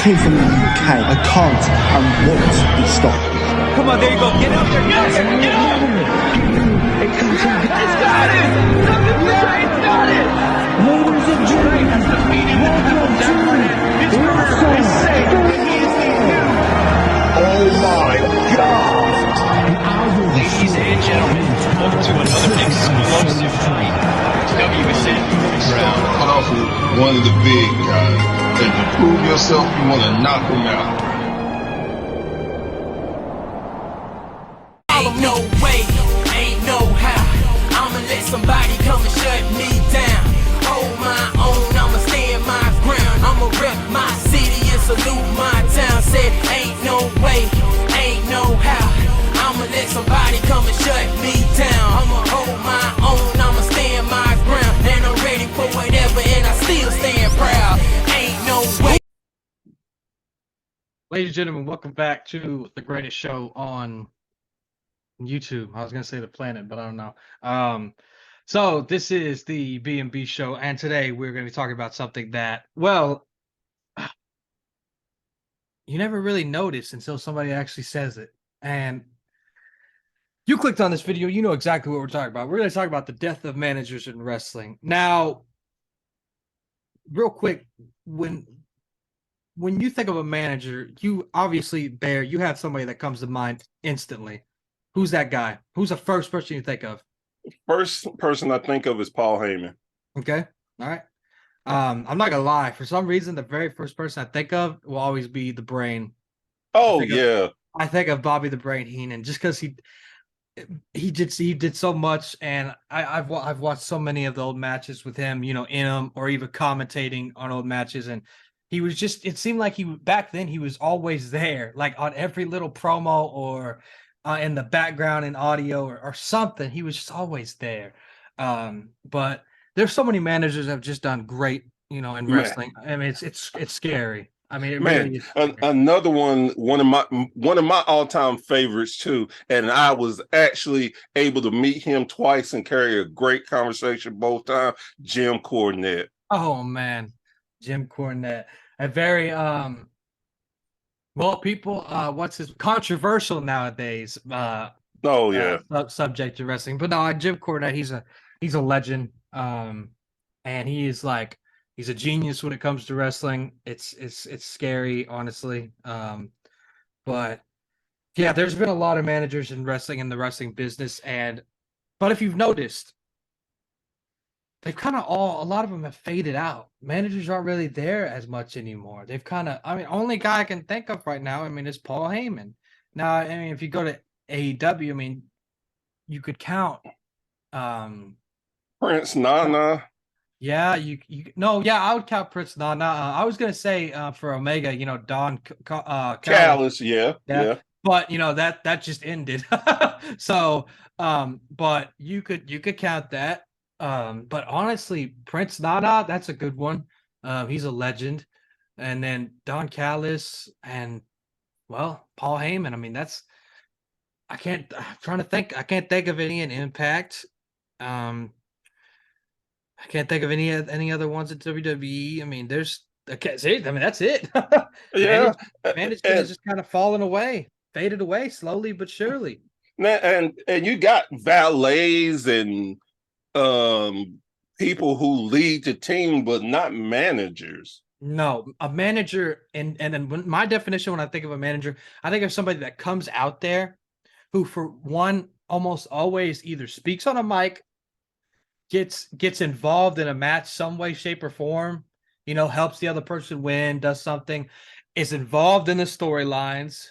came from the UK. I can't and won't be stopped. Come on, there you go. Get up there. Get up there. Get up. It's got it. Something It's got it. Ladies and gentlemen, welcome to Wrestle safe. Oh my God! Ladies and gentlemen, welcome to another explosive night. WSN round. Cut off with one of the big guys. And to prove yourself, you want to knock him out. Ain't no way, ain't no how. I'ma let somebody come and shut me down. Hold my own, I'ma stand my ground. I'ma rep my city and salute my town. Said ain't no way, ain't no how. I'ma let somebody come and shut me down. I'ma hold my own, I'ma stand my ground. And I'm ready for whatever, and I still stand proud. Ain't no way. Ladies and gentlemen, welcome back to the greatest show on YouTube. I was gonna say the planet, but I don't know. So this is the B&B show, and today we're gonna be talking about something that, well, you never really notice until somebody actually says it. And you clicked on this video, you know exactly what we're talking about. We're gonna talk about the death of managers in wrestling. Now, real quick, when you think of a manager, you obviously you have somebody that comes to mind instantly. Who's that guy? Who's the first person you think of? First person I think of is Paul Heyman. Okay. All right. I'm not gonna lie. For some reason, the very first person I think of will always be the Brain. Oh yeah. I think of Bobby the Brain Heenan just because he did so much, and I've watched so many of the old matches with him, in them or even commentating on old matches, and he was just, it seemed like back then he was always there, like on every little promo or in the background in audio or something. He was just always there. But there's so many managers that have just done great, in wrestling. I mean, it's scary. I mean, it really is scary. Another one of my all-time favorites too, and I was actually able to meet him twice and carry a great conversation both times. Jim Cornette. Oh man, Jim Cornette. A very well, people, what's his controversial nowadays? Oh yeah, subject to wrestling, but no, Jim Cornette, he's a legend, and he's a genius when it comes to wrestling. It's scary, honestly, but yeah, there's been a lot of managers in wrestling, in the wrestling business, but if you've noticed, they've kind of a lot of them have faded out. Managers aren't really there as much anymore. They've only guy I can think of right now, is Paul Heyman. Now, if you go to AEW, you could count Prince Nana. Yeah, I would count Prince Nana. I was gonna say for Omega, Don Callis, yeah. But that just ended. So but you could count that. But honestly, Prince Nana, that's a good one. He's a legend. And then Don Callis and, well, Paul Heyman. I'm trying to think. I can't think of any in Impact. I can't think of any other ones at WWE. That's it. Yeah. Management has just kind of fallen away, faded away slowly but surely. And you got valets and people who lead the team, but not managers. No, a manager, and then my definition when I think of a manager, I think of somebody that comes out there who, for one, almost always either speaks on a mic, gets involved in a match some way, shape, or form, helps the other person win, does something, is involved in the storylines.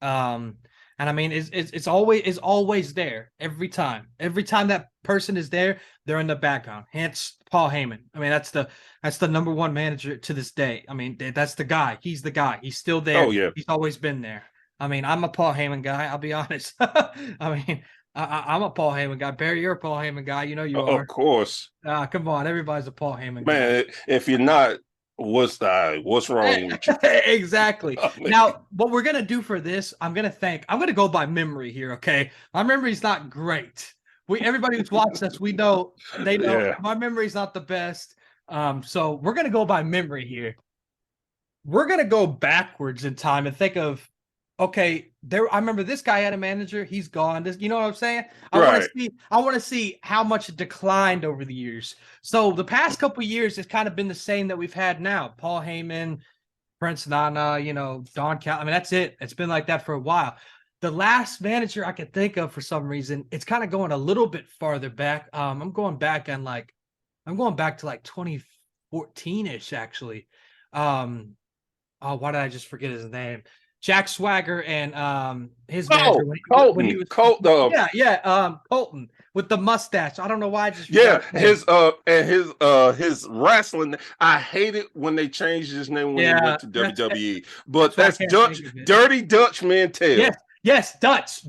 And it's always there every time. Every time that person is there, they're in the background. Hence Paul Heyman. That's the number one manager to this day. That's the guy. He's the guy. He's still there. Oh yeah. He's always been there. I'm a Paul Heyman guy. I'll be honest. I'm a Paul Heyman guy. Barry, you're a Paul Heyman guy. You are. Of course. Come on, everybody's a Paul Heyman guy. Man, if you're not, what's wrong with you? Exactly. Now, what we're gonna do for this, I'm gonna go by memory here. Okay, my memory's not great. Everybody who's watched us, they know my memory's not the best. So we're gonna go by memory here. we're gonna go backwards in time and think of, okay, there. I remember this guy had a manager. He's gone. This, you know what I'm saying? I want Right. to see. I want to see how much it declined over the years. So the past couple of years has kind of been the same that we've had now. Paul Heyman, Prince Nana, Don Cal. I mean, that's it. It's been like that for a while. The last manager I could think of for some reason, it's kind of going a little bit farther back. I'm going back to like 2014-ish, actually. Oh, why did I just forget his name? Jack Swagger and his manager when he was Colton. Colton with the mustache. I don't know why I just Yeah, forgot his wrestling. I hate it when they changed his name when he went to WWE. But that's that's why I can't Dutch, think of it. Dirty Dutch Mantel. Yes, Dutch,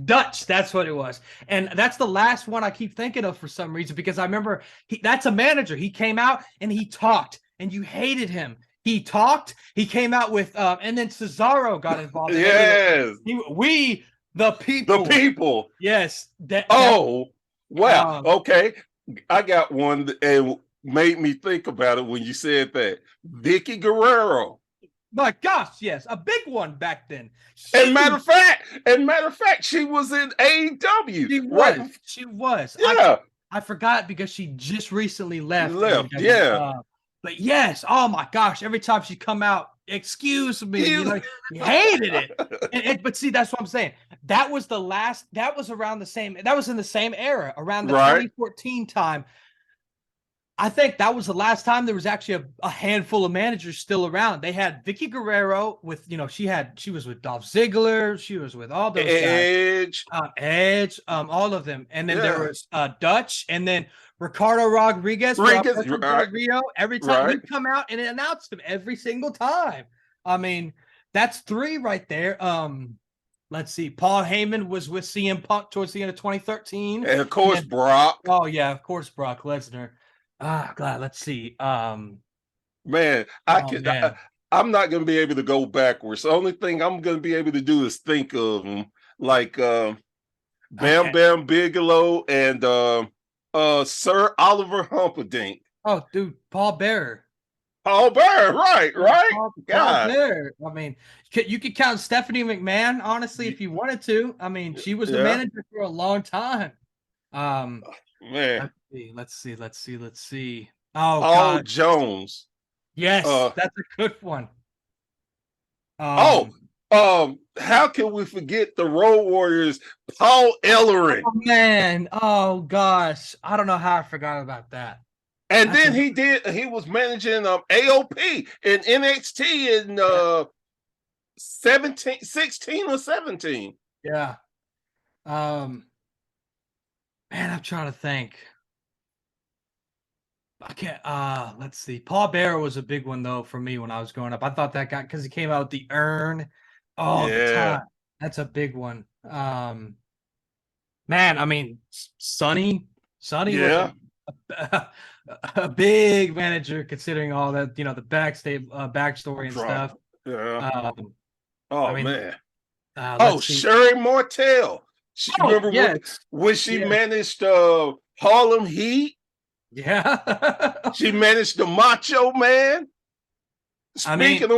that's what it was. And that's the last one I keep thinking of for some reason, because I remember that's a manager. He came out and he talked and you hated him. He talked, he came out with and then Cesaro got involved. Yes. We the people. The people. Yes. Oh, wow. Okay. I got one and made me think about it when you said that. Vicky Guerrero. My gosh, yes, a big one back then. And matter of fact, she was in AEW. She was. Right? She was. Yeah. I forgot because she just recently left. Yeah. But yes, oh my gosh, every time she come out, excuse me, you hated it. But see, that's what I'm saying. That was around the same, that was in the same era, around the 2014 time. I think that was the last time there was actually a handful of managers still around. They had Vicky Guerrero with, she was with Dolph Ziggler. She was with all those Edge. guys. Edge, all of them. And then there was Dutch, and then Ricardo Rodriguez. Rio. Every time he'd come out and announced him every single time. I mean, that's 3 right there. Let's see. Paul Heyman was with CM Punk towards the end of 2013. And of course, Brock. Oh, yeah, of course, Brock Lesnar. God, let's see. Man, I'm not going to be able to go backwards. The only thing I'm going to be able to do is think of them, like Bam Bam Bigelow and Sir Oliver Humperdinck. Oh, dude, Paul Bearer. Paul Bearer, right. Paul Bearer. I mean, you could count Stephanie McMahon, honestly, if you wanted to. I mean, she was the manager for a long time. Man. Let's see. Oh, God. Jones. Yes, that's a good one. How can we forget the Road Warriors, Paul Ellering? Oh, man. Oh, gosh. I don't know how I forgot about that. And then he was managing AOP in NXT in 16 or 17. Yeah. Man, I'm trying to think. I can't. Let's see. Paul Bearer was a big one though for me when I was growing up. I thought that guy, because he came out with the urn all the time. That's a big one. Man, I mean, Sonny was a big manager, considering all that, the backstory and stuff. Yeah. Man. Sherry Martel. Remember when she managed Harlem Heat? Yeah. She managed the Macho Man. Speaking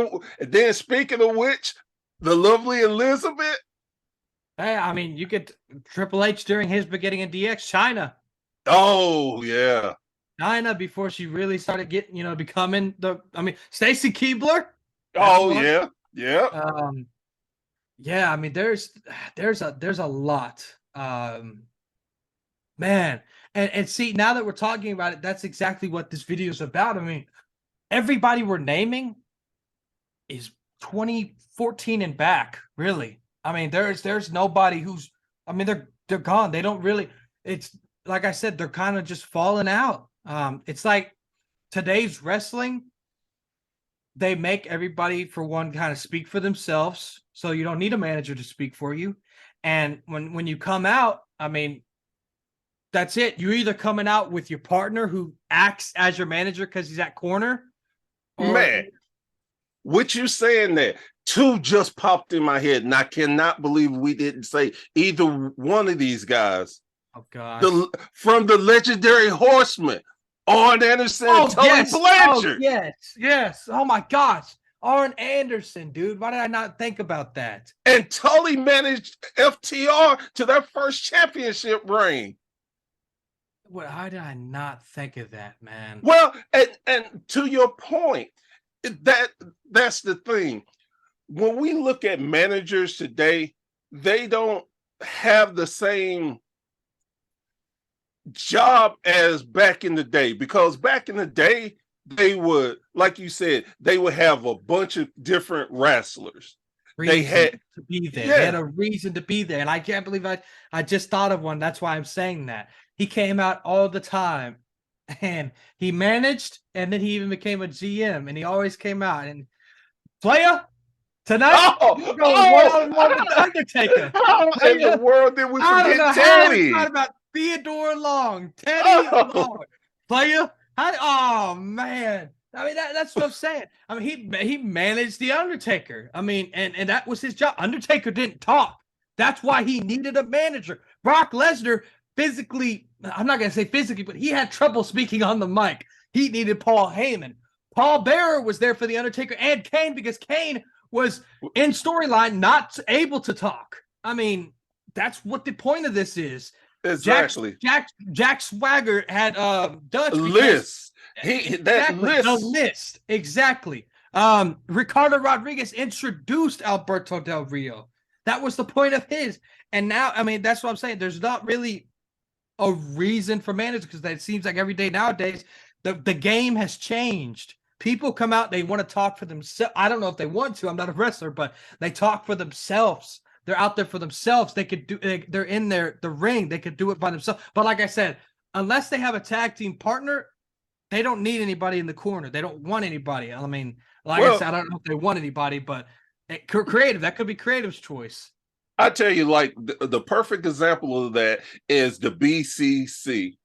of which, the lovely Elizabeth. Hey, I mean, you get Triple H during his beginning in DX, Chyna. Oh, yeah. Chyna, before she really started getting, becoming Stacy Keibler. Oh, yeah. Yeah. Yeah, I mean, there's a lot. Man. And see, now that we're talking about it, that's exactly what this video is about. I mean, everybody we're naming is 2014 and back, really. I mean, there's nobody who's, I mean, they're gone. They don't really, it's like I said, they're kind of just falling out. It's like today's wrestling, they make everybody, for one, kind of speak for themselves. So you don't need a manager to speak for you. And when you come out, I mean, that's it. You're either coming out with your partner who acts as your manager because he's at corner. Man, what you saying there? 2 just popped in my head, and I cannot believe we didn't say either one of these guys. Oh, God. From the legendary Horsemen, Arn Anderson and Tully Blanchard. Oh, yes. Oh, my gosh. Arn Anderson, dude. Why did I not think about that? And Tully managed FTR to their first championship reign. What? How did I not think of that, man? Well, and to your point, that's the thing. When we look at managers today, they don't have the same job as back in the day, because back in the day, they would, like you said, they would have a bunch of different wrestlers. They had to be there. Yeah. They had a reason to be there. And I can't believe I just thought of one. That's why I'm saying that. He came out all the time and he managed, and then he even became a GM, and he always came out and player tonight. We're going one-on-one with the Undertaker. How in the world did we I don't know forget how Teddy? we thought about Theodore Long, Teddy Long, player. Oh man. I mean, that's what I'm saying. I mean, he managed the Undertaker. I mean, and that was his job. Undertaker didn't talk. That's why he needed a manager. Brock Lesnar physically, I'm not gonna say physically, but he had trouble speaking on the mic. He needed Paul Heyman. Paul Bearer was there for the Undertaker and Kane, because Kane was in storyline not able to talk. I mean, that's what the point of this is. Exactly. Jack Swagger had Dutch List. the list. Exactly. Ricardo Rodriguez introduced Alberto Del Rio. That was the point of his. And now, I mean, that's what I'm saying. There's not really a reason for managers, because it seems like every day nowadays the game has changed. People come out, they want to talk for themselves. I don't know if they want to. I'm not a wrestler, but they talk for themselves. They're out there for themselves. They could do. They're in the ring. They could do it by themselves. But like I said, unless they have a tag team partner, they don't need anybody in the corner. They don't want anybody. I mean, I said, I don't know if they want anybody, but creative. That could be creative's choice. I tell you, like the perfect example of that is the BCC.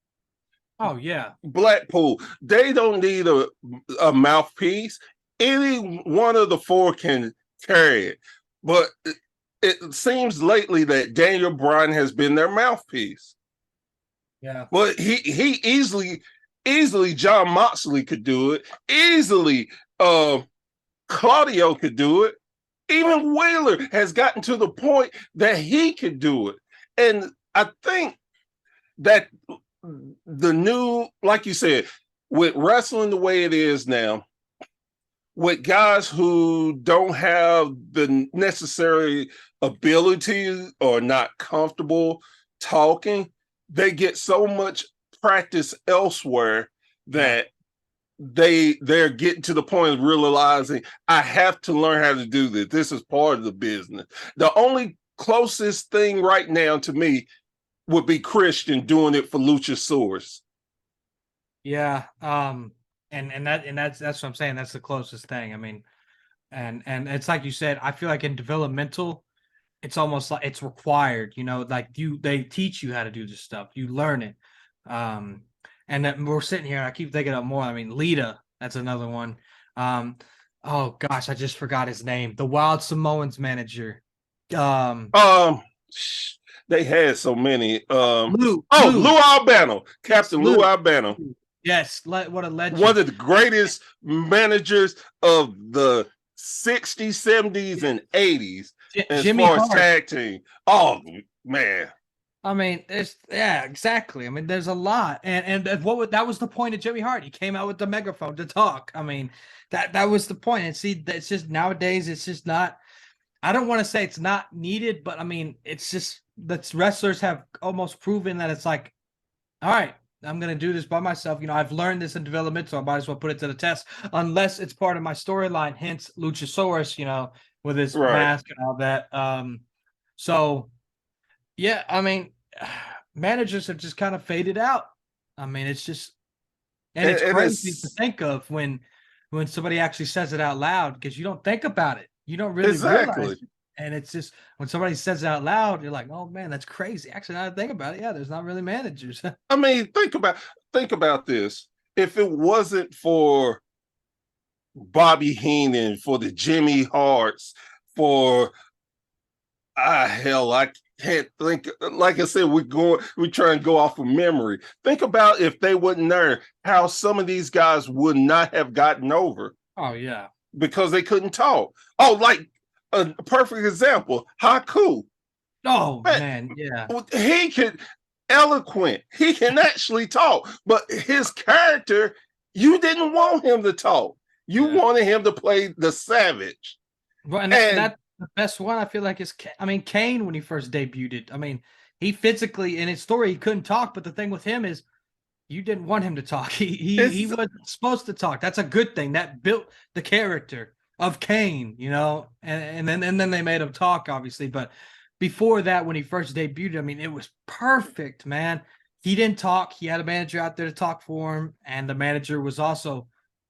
Oh yeah, Blackpool. They don't need a mouthpiece. Any one of the four can carry it, but it seems lately that Daniel Bryan has been their mouthpiece. Yeah. But he easily John Moxley could do it. Easily Claudio could do it. Even Wheeler has gotten to the point that he could do it. And I think that the new, like you said, with wrestling the way it is now, with guys who don't have the necessary ability or not comfortable talking, they get so much practice elsewhere that they're getting to the point of realizing, I have to learn how to do this. This is part of the business. The only closest thing right now to me would be Christian doing it for Luchasaurus. Yeah. That's what I'm saying. That's the closest thing. I mean, and it's like you said, I feel like in developmental, it's almost like it's required, like they teach you how to do this stuff. You learn it. And that we're sitting here, and I keep thinking of more. I mean, Lita, that's another one. Oh gosh, I just forgot his name. The Wild Samoans manager. They had so many. Lou Albano, Captain Lou Albano. Yes, what a legend. One of the greatest managers of the 60s, 70s, and 80s as Jimmy far as Hart. tag team. Oh man. I mean, exactly. I mean, there's a lot, and that was the point of Jimmy Hart. He came out with the megaphone to talk. I mean, that was the point. And see, it's just nowadays, it's just not. I don't want to say it's not needed, but I mean, it's just that wrestlers have almost proven that it's like, all right, I'm gonna do this by myself. I've learned this in development, so I might as well put it to the test, unless it's part of my storyline. Hence, Luchasaurus, with his mask and all that. So. Yeah, I mean, managers have just kind of faded out. I mean, it's just, and it's crazy to think of when somebody actually says it out loud, because you don't think about it. You don't really realize it. And it's just, when somebody says it out loud, you're like, oh man, that's crazy. Actually, now I think about it, yeah, there's not really managers. I mean, think about this. If it wasn't for Bobby Heenan, for the Jimmy Harts, for I can't think. Like I said, we try and go off of memory. Think about if they wasn't there, how some of these guys would not have gotten over. Oh yeah. because they couldn't talk. Oh, like a perfect example, Haku. Oh Man, man, yeah. he can eloquent. He can actually talk, but his character, you didn't want him to talk. You Yeah. wanted him to play the savage. Well, and And- that the best one I feel like is I mean Kane when he first debuted. I mean, he physically in his story he couldn't talk, but the thing with him is you didn't want him to talk. He It's- wasn't supposed to talk. That's a good thing. That built the character of Kane, you know. And then they made him talk, obviously. But before that, when he first debuted, I mean, it was perfect, man. He didn't talk. He had a manager out there to talk for him, and the manager was also,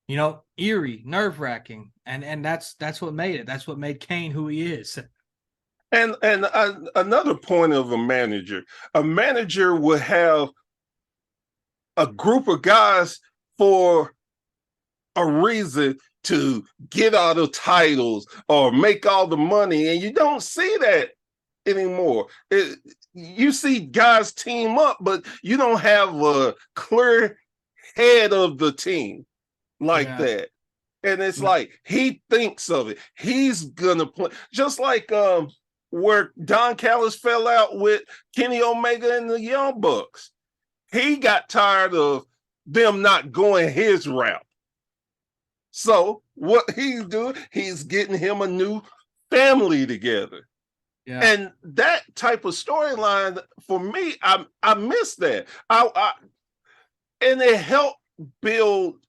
you know, eerie, nerve-wracking, and that's what made it. That's what made Kane who he is. And another point of a manager would have a group of guys for a reason to get all the titles or make all the money, and you don't see that anymore. You see guys team up, but you don't have a clear head of the team like Yeah. that. And it's Yeah. like he thinks of it. He's gonna play just like where Don Callis fell out with Kenny Omega and the Young Bucks. He got tired of them not going his route. So what he's doing, he's getting him a new family together. Yeah. And that type of storyline for me, I miss that. And it helped build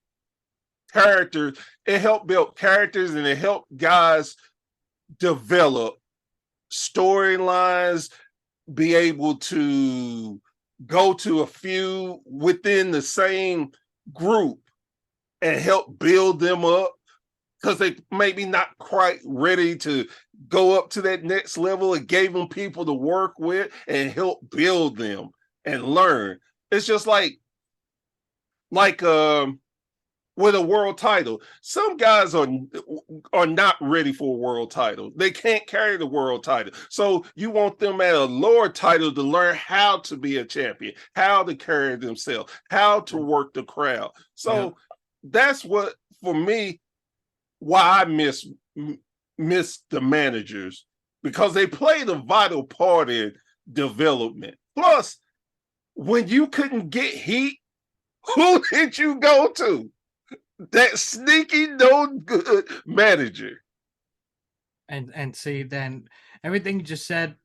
characters. It helped build characters, and it helped guys develop storylines, be able to go to a few within the same group and help build them up because they maybe not quite ready to go up to that next level. It gave them people to work with and help build them and learn. It's just like with a world title. Some guys are not ready for a world title. They can't carry the world title. So you want them at a lower title to learn how to be a champion, how to carry themselves, how to work the crowd. So that's what, for me, why I miss the managers, because they played a vital part in development. Plus, when you couldn't get heat, who did you go to? That sneaky, no good manager. And see, then everything you just said,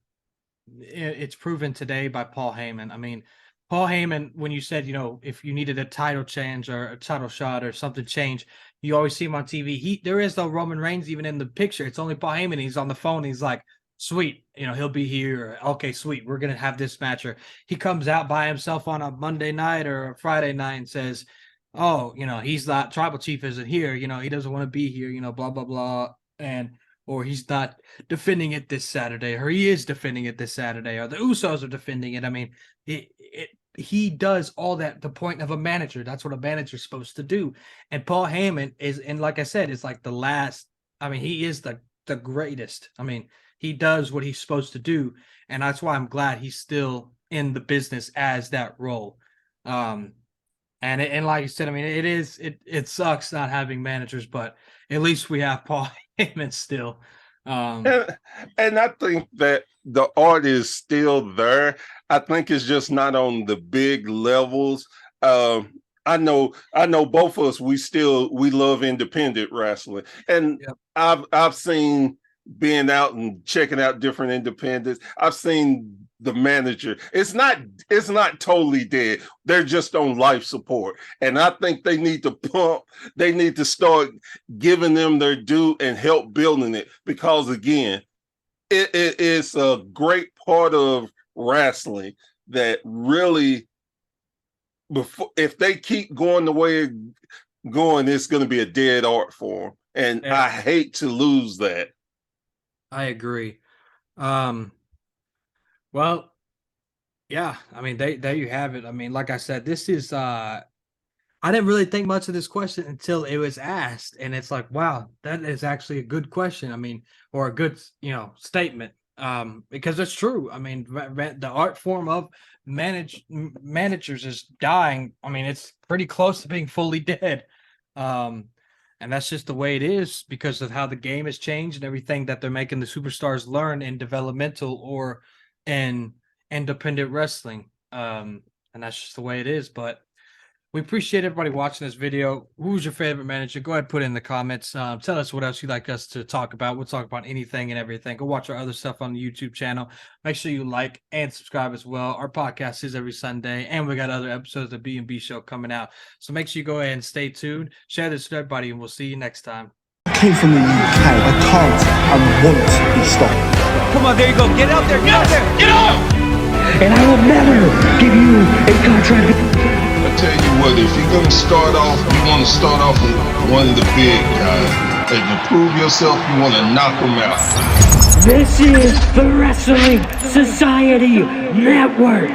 it's proven today by Paul Heyman. I mean, Paul Heyman, when you said, you know, if you needed a title change or a title shot or something change, you always see him on TV. There is no Roman Reigns even in the picture. It's only Paul Heyman. He's on the phone. He's like, sweet, you know, he'll be here. Okay, sweet, we're gonna have this match. Or he comes out by himself on a Monday night or a Friday night and says, oh, you know, he's not, tribal chief isn't here, you know, he doesn't want to be here, you know, blah blah blah, and or he's not defending it this Saturday, or he is defending it this Saturday, or the Usos are defending it. I mean, he does all that. The point of a manager, that's what a manager's supposed to do. And Paul Heyman is, and like I said, it's like the last. I mean, he is the greatest. I mean, he does what he's supposed to do, and that's why I'm glad he's still in the business as that role. And like you said, I mean, it sucks not having managers, but at least we have Paul Heyman still. And I think that the art is still there. I think it's just not on the big levels. I know both of us, we love independent wrestling. And I've seen, being out and checking out different independents, I've seen the manager. It's not totally dead. They're just on life support. And I think they need to start giving them their due and help building it, because again, it is a great part of wrestling that really, if they keep going the way going, it's going to be a dead art for them. And I hate to lose that. I agree. Well, yeah, I mean, there you have it. I mean, like I said, this is I didn't really think much of this question until it was asked, and it's like, wow, that is actually a good question. I mean, or a good, you know, statement. Because it's true. I mean, the art form of managers is dying. I mean, it's pretty close to being fully dead. And that's just the way it is because of how the game has changed and everything that they're making the superstars learn in developmental or in independent wrestling. And that's just the way it is. But we appreciate everybody watching this video. Who's your favorite manager? Go ahead and put it in the comments. Tell us what else you'd like us to talk about. We'll talk about anything and everything. Go watch our other stuff on the YouTube channel. Make sure you like and subscribe as well. Our podcast is every Sunday, and we got other episodes of the B&B Show coming out. So make sure you go ahead and stay tuned. Share this with everybody, and we'll see you next time. I came from the UK. I can't and won't be stopped. Come on, there you go. Get out there. Get out there. Get out! And I will never give you a contract. I tell you what, if you're gonna start off, you want to start off with one of the big guys. And to prove yourself, you want to knock them out. This is the Wrestling Society Network.